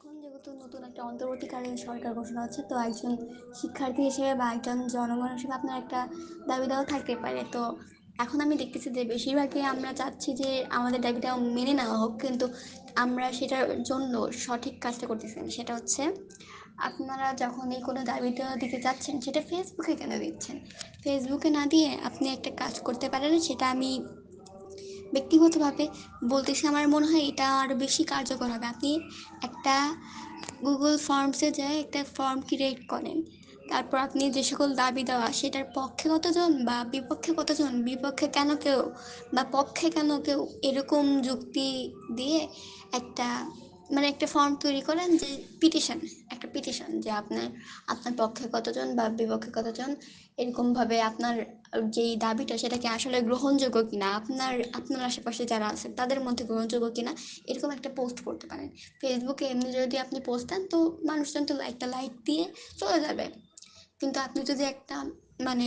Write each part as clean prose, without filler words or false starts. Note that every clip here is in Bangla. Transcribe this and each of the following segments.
এখন যেহেতু নতুন একটা অন্তর্বর্তীকালীন সরকার ঘোষণা হচ্ছে, তো একজন শিক্ষার্থী হিসেবে বা একজন জনগণ হিসেবে আপনার একটা দাবি দেওয়া থাকতে পারে। তো এখন আমি দেখতেছি যে বেশিরভাগই আমরা চাচ্ছি যে আমাদের দাবিটা মেনে নেওয়া হোক, কিন্তু আমরা সেটার জন্য সঠিক কাজটা করতেছি না। সেটা হচ্ছে, আপনারা যখনই কোনো দাবি দেওয়া দিতে যাচ্ছেন, সেটা ফেসবুকে কেন দিচ্ছেন? ফেসবুকে না দিয়ে আপনি একটা কাজ করতে পারেন। সেটা আমি ব্যক্তিগতভাবে বলতেছি, আমার মনে হয় এটা আরও বেশি কার্যকর হবে। আপনি একটা গুগল ফর্মসে যায় একটা ফর্ম ক্রিয়েট করেন, তারপর আপনি যে সকল দাবি দেওয়া, সেটার পক্ষে কতজন বা বিপক্ষে কতজন, বিপক্ষে কেন কেউ বা পক্ষে কেন কেউ, এরকম যুক্তি দিয়ে একটা একটা ফর্ম তৈরি করেন, যে পিটিশন, একটা পিটিশন যে আপনার আপনার পক্ষে কতজন বা বিপক্ষে কতজন, এরকমভাবে আপনার যেই দাবিটা সেটাকে আসলে গ্রহণযোগ্য কিনা, আপনার আশেপাশে যারা আছে তাদের মধ্যে গ্রহণযোগ্য কিনা, এরকম একটা পোস্ট করতে পারেন। ফেসবুকে এমনি যদি আপনি পোস্ট দেন, তো মানুষজন তো একটা লাইক দিয়ে চলে যাবে। কিন্তু আপনি যদি মানে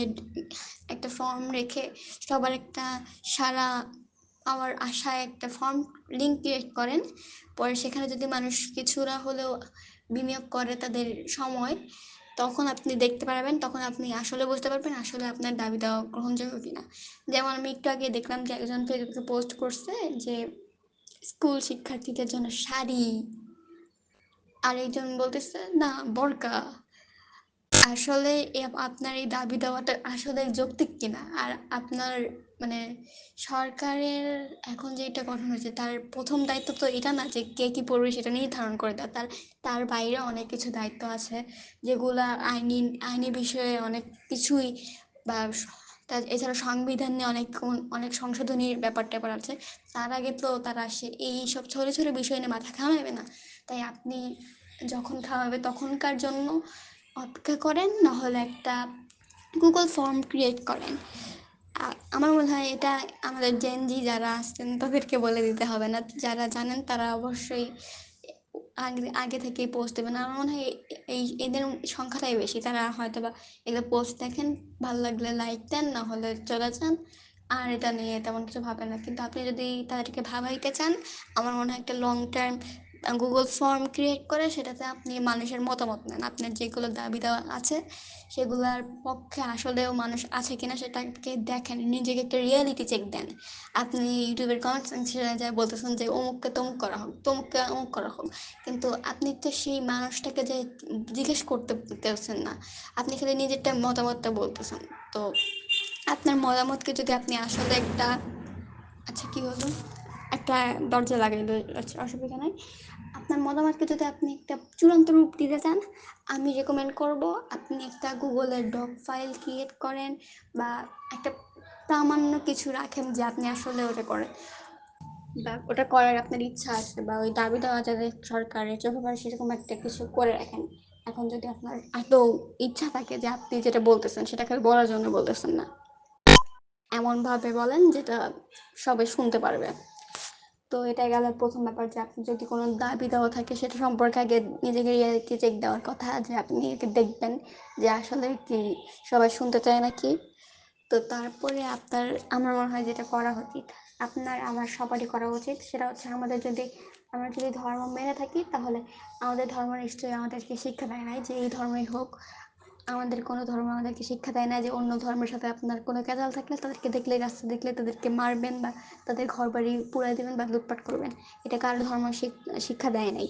একটা ফর্ম রেখে সবার একটা সারা পাওয়ার আশায় একটা ফর্ম লিঙ্ক ক্রিয়েট করেন, পরে সেখানে যদি মানুষ কিছুটা হলেও বিনিয়োগ করে তাদের সময়, তখন আপনি দেখতে পারবেন, তখন আপনি আসলে বুঝতে পারবেন আসলে আপনার দাবি দেওয়া গ্রহণযোগ্য কিনা। যেমন আমি একটু আগে দেখলাম যে একজন ফেসবুকে পোস্ট করছে যে স্কুল শিক্ষার্থীদের জন্য শাড়ি, আর একজন বলতেছে না বোরকা। আসলে আপনার এই দাবি দেওয়াটা আসলে যৌক্তিক কিনা? আর আপনার মানে সরকারের এখন যেটা গঠন হয়েছে, তার প্রথম দায়িত্ব তো এটা না যে কে কি পড়বে সেটা নির্ধারণ করে দেওয়া। তার তার বাইরে অনেক কিছু দায়িত্ব আছে, যেগুলা আইনি আইনি বিষয়ে অনেক কিছুই, বা তার এছাড়া সংবিধান নিয়ে অনেক অনেক সংশোধনীর ব্যাপার ট্যাপার আছে। তার আগে তো তারা এই সব ছোটো ছোটো বিষয় নিয়ে মাথা ঘামাবে না। তাই আপনি যখন খাওয়াবে তখনকার জন্য অপেক্ষা করেন, নাহলে একটা গুগল ফর্ম ক্রিয়েট করেন। আমার মনে হয় এটা আমাদের জেনজি যারা আছেন তাদেরকে বলে দিতে হবে না। যারা জানেন তারা অবশ্যই আগে আগে থেকেই পোস্ট দেবেন। আমার মনে হয় এদের সংখ্যাটাই বেশি। তারা হয়তো বা এগুলো পোস্ট দেখেন, ভালো লাগলে লাইক দেন, না হলে চলে যান, আর এটা নিয়ে তেমন কিছু ভাবেন না। কিন্তু আপনি যদি তাদেরকে ভাবাইতে চান, আমার মনে হয় একটা long term Google form create করে সেটাতে আপনি মানুষের মতামত নেন, আপনার যেগুলো দাবি দেওয়া আছে সেগুলোর পক্ষে আসলেও মানুষ আছে কিনা সেটাকে দেখেন, নিজেকে একটা রিয়েলিটি চেক দেন। আপনি ইউটিউবের কমেন্ট সেকশনে যায় বলতেছেন যে অমুককে তমুক করা হোক, তমুককে অমুক করা হোক, কিন্তু আপনি তো সেই মানুষটাকে যে জিজ্ঞেস করতে পারতেছেন না, আপনি খালি নিজেরটা মতামতটা বলতেছেন। তো আপনার মতামতকে যদি আপনি আসলে একটা, আচ্ছা কী হলো, একটা দরজা লাগাইলো, আচ্ছা অসুবিধা নাই। আপনার মতামতকে যদি আপনি একটা চূড়ান্ত রূপ দিতে চান, আমি রেকমেন্ড করব আপনি একটা গুগলের ডক ফাইল ক্রিয়েট করেন, বা একটা প্রামাণ্য কিছু রাখেন যে আপনি আসলে ওটা করেন, বা ওটা করার আপনার ইচ্ছা আছে, বা ওই দাবি দেওয়া যাতে সরকারের চোখে পড়ে সেরকম একটা কিছু করে রাখেন। এখন যদি আপনার এত ইচ্ছা থাকে যে আপনি যেটা বলতেছেন সেটা খালি বলার জন্য বলতেছেন না, এমনভাবে বলেন যেটা সবাই শুনতে পারবে। তো এটা গেল প্রথম ব্যাপার, যে আপনি যদি কোনো দাবি দেওয়া থাকে সেটা সম্পর্কে আগে নিজেকে রিয়েলিটি চেক দেওয়ার কথা, যে আপনি একে দেখবেন যে আসলে কি সবাই শুনতে চায় নাকি। তো তারপরে আমার মনে হয় যেটা করা উচিত, আমার সবারই করা উচিত, সেটা হচ্ছে আমরা যদি ধর্ম মেনে থাকি, তাহলে আমাদের ধর্ম নিশ্চয়ই আমাদেরকে শিক্ষা দেয় নাই যে এই ধর্মই হোক। আমাদের কোনো ধর্ম আমাদেরকে শিক্ষা দেয় না যে অন্য ধর্মের সাথে আপনার কোনো ক্যাজাল থাকলে তাদেরকে দেখলে, রাস্তা দেখলে তাদেরকে মারবেন, বা তাদের ঘর বাড়ি পুড়াই দেবেন বা লুটপাট করবেন। এটা কারো ধর্ম শিক্ষা দেয় নাই।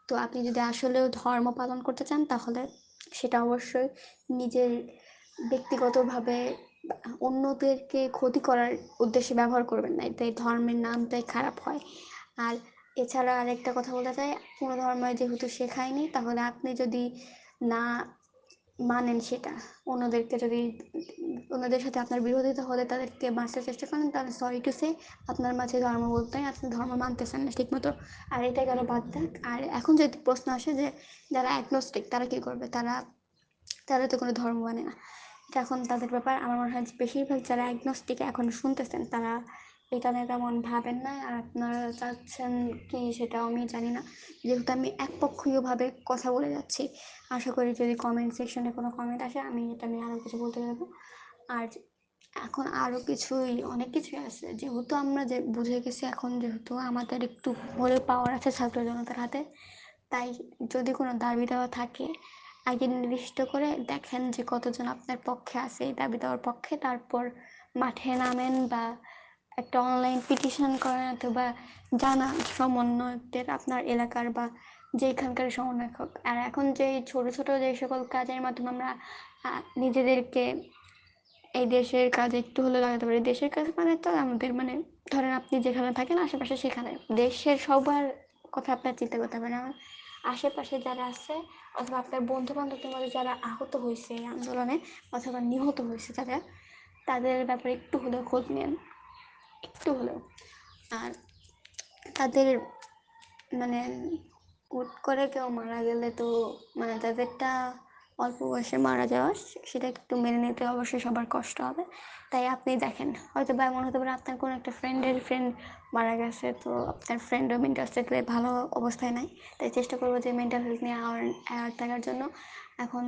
তো আপনি যদি আসলেও ধর্ম পালন করতে চান, তাহলে সেটা অবশ্যই নিজের ব্যক্তিগতভাবে অন্যদেরকে ক্ষতি করার উদ্দেশ্যে ব্যবহার করবেন না, এতে ধর্মের নামটাই খারাপ হয়। আর এছাড়া আরেকটা কথা বলতে চাই, কোনো ধর্মে যেহেতু শেখায়নি, তাহলে আপনি যদি না মানেন সেটা, অন্যদেরকে যদি অন্যদের সাথে আপনার বিরোধিতা হলে তাদেরকে বাঁচার চেষ্টা করেন, তাহলে সরি টু সে আপনার মাঝে ধর্ম বলতে আপনি ধর্ম মানতেছেন না ঠিক মতো। আর এটা গেল বাদ দেখ। আর এখন যদি প্রশ্ন আসে যে যারা অ্যাগনোস্টিক তারা কী করবে, তারা তারা তো কোনো ধর্ম মানে না, এটা এখন তাদের ব্যাপার। আমার মনে হয় বেশিরভাগ যারা অ্যাগনোস্টিক এখন শুনতেছেন তারা এটা নিয়ে তেমন ভাবেন না। আর আপনারা চাচ্ছেন কি সেটাও আমি জানি না, যেহেতু আমি একপক্ষীয়ভাবে কথা বলে যাচ্ছি। আশা করি যদি কমেন্ট সেকশনে কোনো কমেন্ট আসে, আমি এটা নিয়ে আরও কিছু বলতে পারবো। আর এখন আরও অনেক কিছুই আছে, যেহেতু আমরা যে বুঝে গেছি, এখন যেহেতু আমাদের একটু হলেও পাওয়ার আছে ছাত্র জনতার হাতে, তাই যদি কোনো দাবি দেওয়া থাকে, আগে নির্দিষ্ট করে দেখেন যে কতজন আপনার পক্ষে আছে এই দাবি দেওয়ার পক্ষে, তারপর মাঠে নামেন বা একটা অনলাইন পিটিশন করেন, অথবা জানান সমন্বয়কদের আপনার এলাকার বা যেখানকার সমন্বয়ক হোক। আর এখন যে ছোট ছোট যে সকল কাজের মাধ্যমে আমরা নিজেদেরকে এই দেশের কাজে একটু হলেও লাগাতে পারি। দেশের কাজ মানে তো আমাদের মানে ধরেন আপনি যেখানে থাকেন আশেপাশে সেখানে, দেশের সবার কথা আপনার চিন্তা করতে হবে না। আশেপাশে যারা আছে অথবা আপনার বন্ধু বান্ধবদের মধ্যে যারা আহত হয়েছে এই আন্দোলনে অথবা নিহত হয়েছে যারা, তাদের ব্যাপারে একটু হলেও খোঁজ নেন, একটু হলেও। আর তাদের মানে হুট করে কেউ মারা গেলে তো মানে যাদেরটা অল্প বয়সে মারা যাওয়া সেটা একটু মেনে নিতে অবশ্যই সবার কষ্ট হবে। তাই আপনি দেখেন, হয়তো বা এমন হতে পারে আপনার কোনো একটা ফ্রেন্ডের ফ্রেন্ড মারা গেছে, তো আপনার ফ্রেন্ডও মেন্টাল স্টেটে ভালো অবস্থায় নাই। তাই চেষ্টা করবো যে মেন্টাল হেলথ নিয়ে অ্যাওয়ার থাকার জন্য। এখন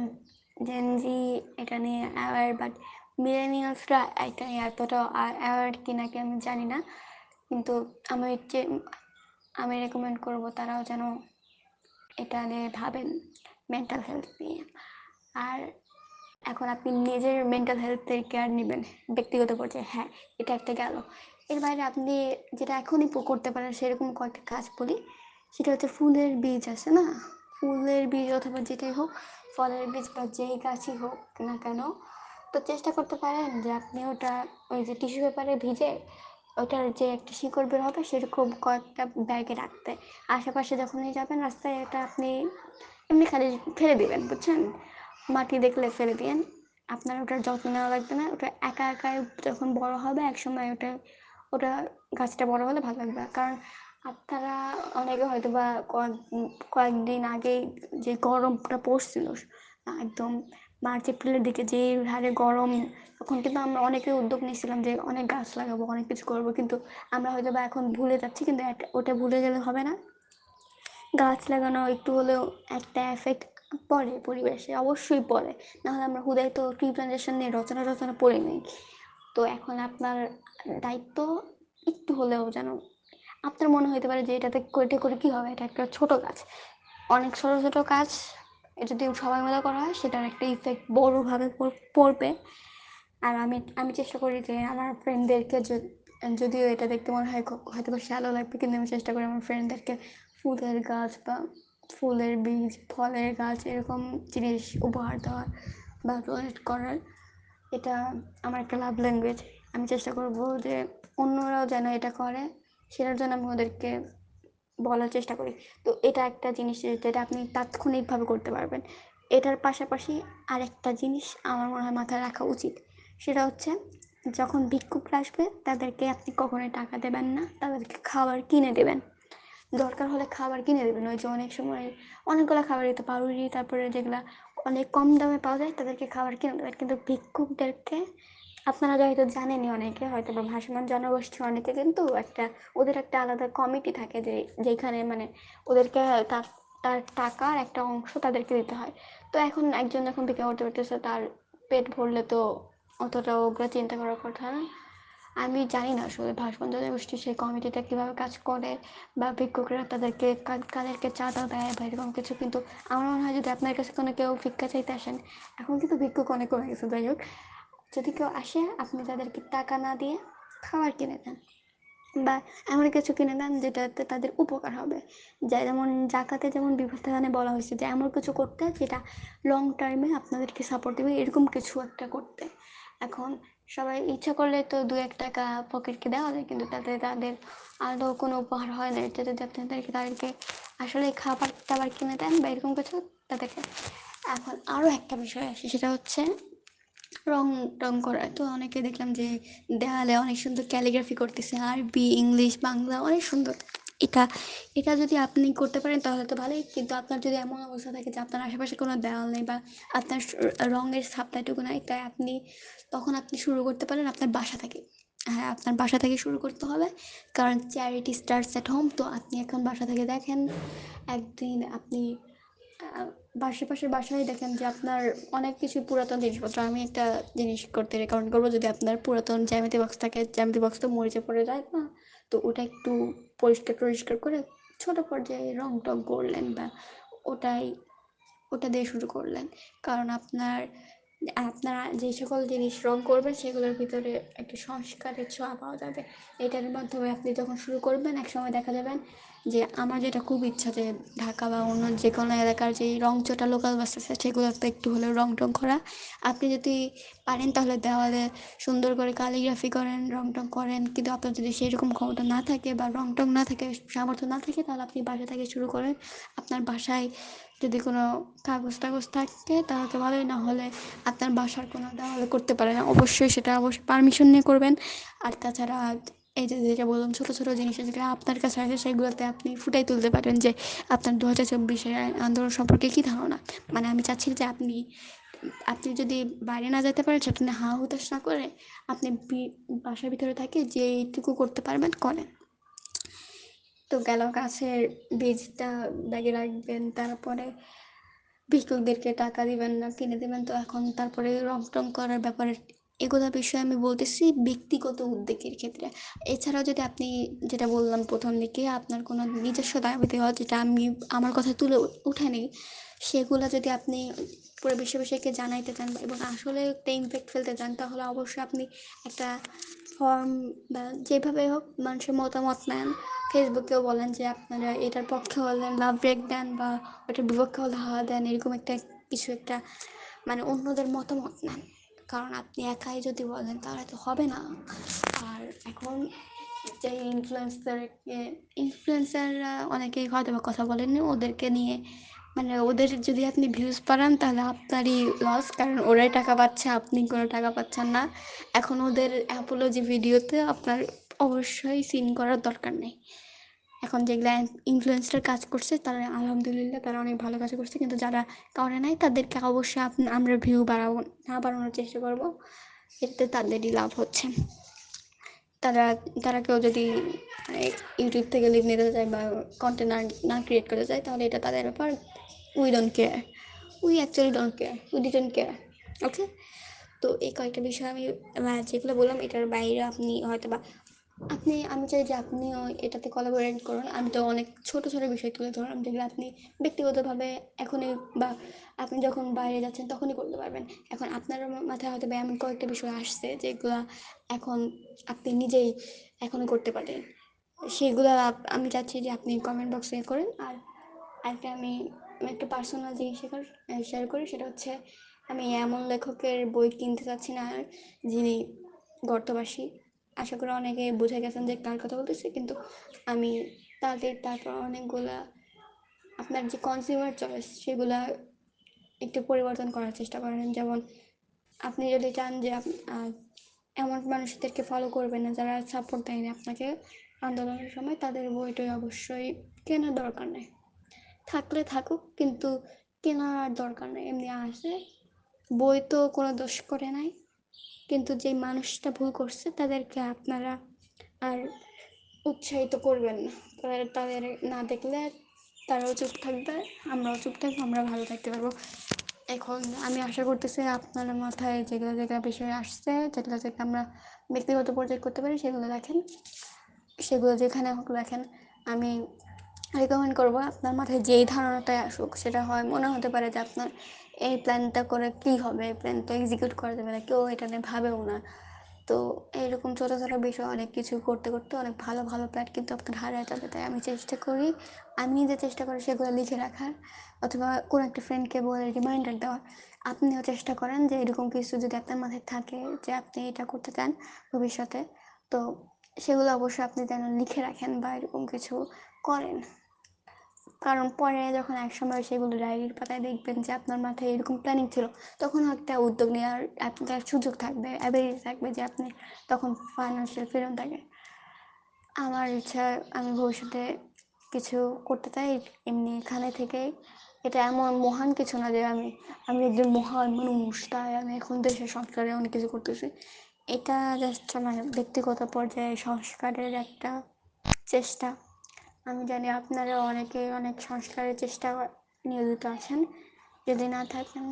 জেনজি এটা নিয়ে অ্যাওয়ার, বাট মিলেনিয়ালসরা এটা নিয়ে এতটা অ্যাওয়ার কিনা কি আমি জানি না, কিন্তু আমি আমি রেকমেন্ড করবো তারাও যেন এটা নিয়ে ভাবেন, মেন্টাল হেলথ নিয়ে। আর এখন আপনি নিজের মেন্টাল হেলথের কেয়ার নেবেন ব্যক্তিগত পর্যায়ে, হ্যাঁ এটা একটা গেল। এর বাইরে আপনি যেটা এখনই করতে পারেন সেরকম কয়েকটা কাজ বলি। সেটা হচ্ছে ফুলের বীজ আছে না, ফুলের বীজ অথবা যেটাই হোক, ফলের বীজ বা যেই গাছই হোক না কেন, তো চেষ্টা করতে পারেন যে আপনি ওটা ওই যে টিস্যু পেপারে ভিজে ওটার যে একটা শিকড় বের হবে সেরকম কয়েকটা ব্যাগে রাখতে। আশেপাশে যখনই যাবেন রাস্তায় এটা আপনি এমনি খালি ফেলে দিবেন, বুঝছেন, মাটি দেখলে ফেলে দিন। আপনার ওটার যত্ন নেওয়া লাগবে না, ওটা একা একাই যখন বড় হবে একসময় ওটা ওটা গাছটা বড় হলে ভালো লাগবে। কারণ আপনারা অনেকে হয়তো বা কয়েকদিন আগেই যে গরমটা পড়ছিল একদম মার্চ এপ্রিলের দিকে, যে হারে গরম, তখন কিন্তু আমরা অনেকে উদ্যোগ নিয়েছিলাম যে অনেক গাছ লাগাবো অনেক কিছু করবো, কিন্তু আমরা হয়তো বা এখন ভুলে যাচ্ছি। কিন্তু ওটা ভুলে গেলে হবে না, গাছ লাগানো একটু হলেও একটা এফেক্ট পড়ে পরিবেশে, অবশ্যই পড়ে। নাহলে আমরা হুদাই তো ট্রি প্লান্টেশন নিয়ে রচনা রচনা পড়ে নেই। তো এখন আপনার দায়িত্ব একটু হলেও যেন, আপনার মনে হতে পারে যে এটাতে এটা করে কী হবে, এটা একটা ছোট কাজ, অনেক ছোট ছোট কাজ যদি সবাই মিলে করা হয় সেটার একটা ইফেক্ট বড়োভাবে পড়বে। আর আমি চেষ্টা করি যে আমার ফ্রেন্ডদেরকে যদিও এটা দেখতে মনে হয় হয়তো বা শ্যালো লাগবে, কিন্তু আমি চেষ্টা করি আমার ফ্রেন্ডদেরকে ফুলের গাছ বা ফুলের বীজ, ফলের গাছ এরকম জিনিস উপহার দেওয়ার বা ডোনেট করার। এটা আমার একটা লাভ ল্যাঙ্গুয়েজ। আমি চেষ্টা করব যে অন্যরাও যেন এটা করে, সেটার জন্য আমি ওদেরকে বলার চেষ্টা করি। তো এটা একটা জিনিস যেটা আপনি তাৎক্ষণিকভাবে করতে পারবেন। এটার পাশাপাশি আরেকটা জিনিস আমার মনে হয় মাথায় রাখা উচিত, সেটা হচ্ছে যখন ভিক্ষুকরা আসবে তাদেরকে আপনি কখনোই টাকা দেবেন না, তাদেরকে খাবার কিনে দেবেন। দরকার হলে খাবার কিনে দেবেন, ওই যে অনেক সময় অনেকগুলো খাবার দিতে পাউরুটি, তারপরে যেগুলা অনেক কম দামে পাওয়া যায় তাদেরকে খাবার কিনে দেবেন। কিন্তু ভিক্ষুকদেরকে আপনারা হয়তো জানেনই, অনেকে হয়তো বা ভাসমান জনগোষ্ঠী অনেকে কিন্তু একটা ওদের একটা আলাদা কমিটি থাকে যে যেখানে মানে ওদেরকে তার তার টাকার একটা অংশ তাদেরকে দিতে হয়। তো এখন একজন যখন ভিক্ষা করতে পারতেছে তার পেট ভরলে তো অতটা ওগুলো চিন্তা করার কথা না। আমি জানি না আসলে ভাসমান জনগোষ্ঠীর সেই কমিটিটা কীভাবে কাজ করে, বা ভিক্ষুকরা তাদেরকে কাদেরকে চাঁদা দেয় বা এরকম কিছু। কিন্তু আমার মনে হয় যদি আপনার কাছে কোনো কেউ ভিক্ষা চাইতে আসেন, এখন কিন্তু ভিক্ষুক অনেক কমে গেছে, যাই হোক, যদি কেউ আসে আপনি তাদেরকে টাকা না দিয়ে খাবার কিনে দেন বা এমন কিছু কিনে দেন যেটাতে তাদের উপকার হবে। যা যেমন জাকাতে যেমন বিধানে বলা হয়েছে যে এমন কিছু করতে যেটা লং টার্মে আপনাদেরকে সাপোর্ট দেবে, এরকম কিছু একটা করতে। এখন সবাই ইচ্ছা করলে তো 2-1 টাকা পকেটকে দেওয়া যায়, কিন্তু তাতে তাদের আদৌ কোনো উপহার হয় না। এটা যদি আপনাদেরকে তাদেরকে আসলে খাবার টাবার কিনে দেন বা এরকম কিছু তাদেরকে। এখন আরও একটা বিষয় আসে, সেটা হচ্ছে রং টং করা। তো অনেকে দেখলাম যে দেওয়ালে অনেক সুন্দর ক্যালিগ্রাফি করতেছে, আরবি ইংলিশ বাংলা অনেক সুন্দর। এটা এটা যদি আপনি করতে পারেন তাহলে তো ভালোই, কিন্তু আপনার যদি এমন অবস্থা থাকে যে আপনার আশেপাশে কোনো দেওয়াল নেই বা আপনার রঙের সাপ্লাইটুকু নাই, তাই তখন আপনি শুরু করতে পারেন আপনার বাসা থেকে। হ্যাঁ, আপনার বাসা থেকে শুরু করতে হবে, কারণ চ্যারিটি স্টার্টস অ্যাট হোম। তো আপনি এখন বাসা থেকে দেখেন, একদিন আপনি আশেপাশের বাসায় দেখেন যে আপনার অনেক কিছু পুরাতন জিনিসপত্র, আমি একটা জিনিস করতে রেকমেন্ড করবো, যদি আপনার পুরাতন জ্যামিতি বক্স থাকে, জ্যামিতি বক্স তো মরিচে পড়ে যায় না, তো ওটা একটু পরিষ্কার করে ছোট পর্যায়ে রং টং করলেন বা ওটাই ওটা দিয়ে শুরু করলেন। কারণ আপনারা যে সকল জিনিস রং করবেন সেগুলোর ভিতরে একটা সংস্কারের ছোঁয়া পাওয়া যাবে। এটার মাধ্যমে আপনি যখন শুরু করবেন একসময় দেখা যাবেন যে আমার যেটা খুব ইচ্ছা যে ঢাকা বা অন্য যে কোনো এলাকার যে রংচটা লোকাল বাস আছে সেগুলোতে একটু হলেও রং টং করা। আপনি যদি পারেন তাহলে দেওয়ালে সুন্দর করে কালিগ্রাফি করেন, রং টং করেন। কিন্তু আপনার যদি সেরকম ক্ষমতা না থাকে বা রং টং না থাকে, সামর্থ্য না থাকে, তাহলে আপনি বাসা থেকে শুরু করেন। আপনার বাসায় যদি কোনো কাগজ টাগজ থাকে তাহলে তো ভালোই, না হলে আপনার বাসার কোনো দেওয়ালে করতে পারেন। অবশ্যই সেটা অবশ্যই পারমিশন নিয়ে করবেন। আর তাছাড়া এই যে যেটা বললাম ছোটো ছোটো জিনিস যেগুলো আপনার কাছে আছে সেগুলোতে আপনি ফুটাই তুলতে পারেন যে আপনার 2024-এর আন্দোলন সম্পর্কে কী ধারণা। মানে আমি চাচ্ছি যে আপনি আপনি যদি বাইরে না যেতে পারেন সেটা নিয়ে হা হুতাশ না করে আপনি বাসার ভিতরে থাকে যেইটুকু করতে পারবেন করেন। তো গেল গাছের বীজটা ব্যাগে রাখবেন, তারপরে ভিক্ষুকদেরকে টাকা দিবেন না কিনে দেবেন। তো এখন তারপরে রং টং করার ব্যাপারে এগুলো বিষয়ে আমি বলতেছি ব্যক্তিগত উদ্যোগের ক্ষেত্রে। এছাড়াও যদি আপনি যেটা বললাম প্রথম দিকে আপনার কোনো নিজস্ব দাবি দেওয়া যেটা আমি আমার কথা তুলে উঠেনি, সেগুলো যদি আপনি পুরো বিশ্ববাসীকে জানাইতে চান এবং আসলে একটা ইমপ্যাক্ট ফেলতে চান তাহলে অবশ্যই আপনি একটা ফর্ম বা যেভাবে হোক মানুষের মতামত নেন। ফেসবুকেও বলেন যে আপনারা এটার পক্ষে হলেন লাভ ব্রেক দেন বা ওটার বিপক্ষে হলে হাওয়া দেন, এরকম একটা কিছু একটা মানে অন্যদের মতামত নেন। কারণ আপনি একাই যদি বলেন তাহলে তো হবে না। আর এখন যে ইনফ্লুয়েন্সাররা অনেকেই হয়তো বা কথা বলেননি ওদেরকে নিয়ে, মানে ওদের যদি আপনি ভিউজ পান তাহলে আপনারই লস, কারণ ওরাই টাকা পাচ্ছে, আপনি কোনো টাকা পাচ্ছেন না। এখন ওদের অ্যাপোলজি ভিডিওতে আপনার অবশ্যই সিন করার দরকার নেই। এখন যেগুলো ইনফ্লুয়েন্সার কাজ করছে তারা আলহামদুলিল্লাহ তারা অনেক ভালো কাজ করছে, কিন্তু যারা করে নাই তাদেরকে অবশ্যই আমরা ভিউ বাড়াবো না, বাড়ানোর চেষ্টা করব। এতে তাদেরই লাভ হচ্ছে। তারা তারা কেউ যদি ইউটিউব থেকে লিভ নিতে চায় বা কন্টেন্ট না ক্রিয়েট করতে চায় তাহলে এটা তাদের ব্যাপার। We don't care, we actually don't care, we didn't care. Okay. তো এই কয়েকটা বিষয় আমি যেগুলো বললাম এটার বাইরে আপনি হয়তো বা আমি চাই যে আপনিও এটাতে কোলাবোরেট করুন। আমি তো অনেক ছোট ছোট বিষয় তুলে ধরলাম যেগুলো আপনি ব্যক্তিগতভাবে এখনই বা আপনি যখন বাইরে যাচ্ছেন তখনই করতে পারবেন। এখন আপনার মাথায় হয়তো বা এমন কয়েকটা বিষয় আসছে যেগুলো এখন আপনি নিজেই এখনও করতে পারেন, সেগুলো আমি চাচ্ছি যে আপনি কমেন্ট বক্সে করেন। আর একটা আমি একটা পার্সোনাল জিনিস শেয়ার করি, সেটা হচ্ছে আমি এমন লেখকের বই কিনতে চাচ্ছি না আর যিনি গর্তবাসী। আশা করি অনেকে বুঝে গেছেন যে কার কথা বলতেছি, কিন্তু আমি তারপর অনেকগুলা আপনার যে কনজিউমার চয়েস সেগুলা একটু পরিবর্তন করার চেষ্টা করেন। যেমন আপনি যদি চান যে এমন মানুষদেরকে ফলো করবেন না যারা সাপোর্ট দেয়নি আপনাকে আন্দোলনের সময়, তাদের বইটাই অবশ্যই কেনার দরকার নেই। থাকলে থাকুক, কিন্তু কেনার দরকার নেই। এমনি আসে বই তো কোনো দোষ করে নাই, কিন্তু যে মানুষটা ভুল করছে তাদেরকে আপনারা আর উৎসাহিত করবেন না। তাদের না দেখলে তারাও চুপ থাকবে, আমরাও চুপ থাকবো, আমরা ভালো থাকতে পারবো। এখন আমি আশা করতেছি আপনার মাথায় যেগুলো যেগুলো বিষয় আসছে, যেগুলো যেগুলো আমরা ব্যক্তিগত পর্যায়ে করতে পারি সেগুলো দেখেন, সেগুলো যেখানে হোক দেখেন। আমি রেকমেন্ড করবো আপনার মাথায় যেই ধারণাটাই আসুক, সেটা হয় মনে হতে পারে যে আপনার এই প্ল্যানটা করে কী হবে, এই প্ল্যান তো এক্সিকিউট করা যাবে না, কেউ এটা নিয়ে ভাবেও না। তো এইরকম ছোটো ছোটো বিষয় অনেক কিছু করতে করতে অনেক ভালো ভালো প্ল্যান কিন্তু আপনার হারিয়ে যাবে। তাই আমি চেষ্টা করি, আমি নিজে চেষ্টা করি সেগুলো লিখে রাখার, অথবা কোনো একটা ফ্রেন্ডকে বলে রিমাইন্ডার দেওয়ার। আপনিও চেষ্টা করেন যে এরকম কিছু যদি আপনার মাথায় থাকে যে আপনি এটা করতে চান ভবিষ্যতে, তো সেগুলো অবশ্যই আপনি যেন লিখে রাখেন বা এরকম কিছু করেন। কারণ পরে যখন একসময় সেগুলো ডায়েরির পাতায় দেখবেন যে আপনার মাথায় এরকম প্ল্যানিং ছিল, তখন একটা উদ্যোগ নেওয়ার আপনার সুযোগ থাকবে, অ্যাবিলিটি থাকবে যে আপনি তখন ফাইন্যান্সিয়াল ফ্রিডম থাকে। আমার ইচ্ছা আমি ভবিষ্যতে কিছু করতে চাই এমনি এখানে থেকেই। এটা এমন মহান কিছু না যে আমি একজন মহান মানুষ তাই আমি এখন দেশের সংস্কারে অনেক কিছু করতেছি। এটা জাস্ট আমার ব্যক্তিগত পর্যায়ে সংস্কারের একটা চেষ্টা। আমি জানি আপনারা অনেকে অনেক সংস্কারের চেষ্টা নিয়োজিত আছেন, যদি না থাকেন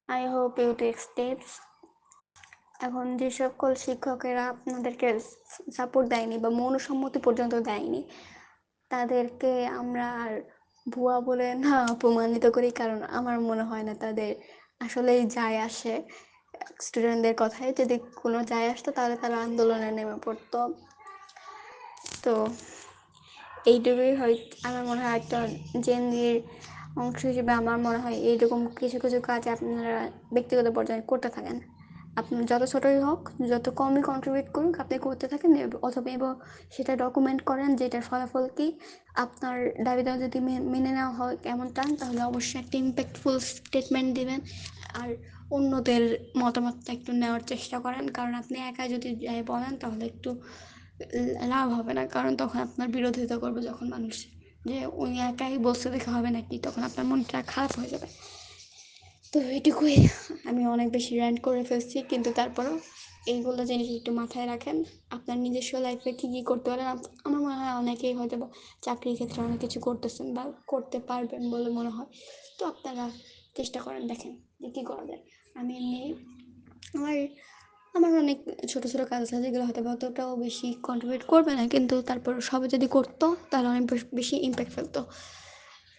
I hope you take steps. এখন যে সকল শিক্ষকেরা আপনাদেরকে সাপোর্ট দেয়নি বা মৌনসম্মতি পর্যন্ত দেয়নি, তাদেরকে আমরা আর ভুয়া বলে না অপমানিত করি, কারণ আমার মনে হয় না তাদের আসলেই যায় আসে। স্টুডেন্টদের কথায় যদি কোনো যায় আসতো তাহলে তারা আন্দোলনে নেমে পড়তো। তো এইটুকুই হয়। আমার মনে হয় একটা জেনজির অংশ হিসেবে আমার মনে হয় এইরকম কিছু কিছু কাজ আপনারা ব্যক্তিগত পর্যায়ে করতে থাকেন। আপনি যত ছোটোই হোক, যত কমই কন্ট্রিবিউট করুক, আপনি করতে থাকেন অথবা এবং সেটা ডকুমেন্ট করেন যেটার ফলাফল কি আপনার দাবি দেওয়া যদি মেনে নেওয়া হয় এমনটা, তাহলে অবশ্যই একটা ইম্প্যাক্টফুল স্টেটমেন্ট দিবেন। আর অন্যদের মতামতটা একটু নেওয়ার চেষ্টা করেন, কারণ আপনি একা যদি যাই বলেন তাহলে একটু লাভ হবে না, কারণ তখন আপনার বিরোধিতা করবে যখন মানুষ, যে উনি একাই বলতে দেখা হবে নাকি, তখন আপনার মনটা খারাপ হয়ে যাবে। তো এইটুকুই। আমি অনেক বেশি র্যান্ট করে ফেলছি, কিন্তু তারপরেও এইগুলো জিনিস একটু মাথায় রাখেন। আপনার নিজস্ব লাইফে কী কী করতে পারেন, আমার মনে হয় অনেকেই হয়তো বা চাকরির ক্ষেত্রে অনেক কিছু করতেছেন বা করতে পারবেন বলে মনে হয়। তো আপনারা চেষ্টা করেন, দেখেন যে কী করা যায়। আমি এমনি আমার আমার অনেক ছোটো ছোটো কাজ আছে যেগুলো হয়তো অতটাও বেশি কন্ট্রিবিউট করবে না, কিন্তু তারপর সবাই যদি করতো তাহলে অনেক বেশি ইম্প্যাক্ট ফেলতো।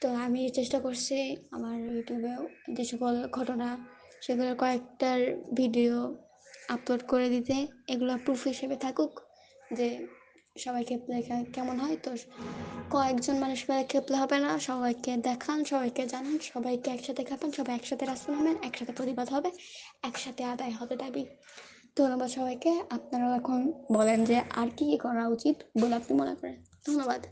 তো আমি চেষ্টা করছি আমার ইউটিউবেও যে সকল ঘটনা সেগুলোর কয়েকটার ভিডিও আপলোড করে দিতে, এগুলো প্রুফ হিসেবে থাকুক যে সবাই খেপলে কেমন হয়। তো কয়েকজন মানুষ মিলে খেপলে হবে না, সবাইকে দেখান, সবাইকে জানান, সবাইকে একসাথে খেপান, সবাই একসাথে রাস্তা নামেন, একসাথে প্রতিবাদ হবে, একসাথে আদায় হবে দাবি। ধন্যবাদ সবাইকে। আপনারাও এখন বলেন যে আর কি করা উচিত বলে আপনি মনে করেন। ধন্যবাদ।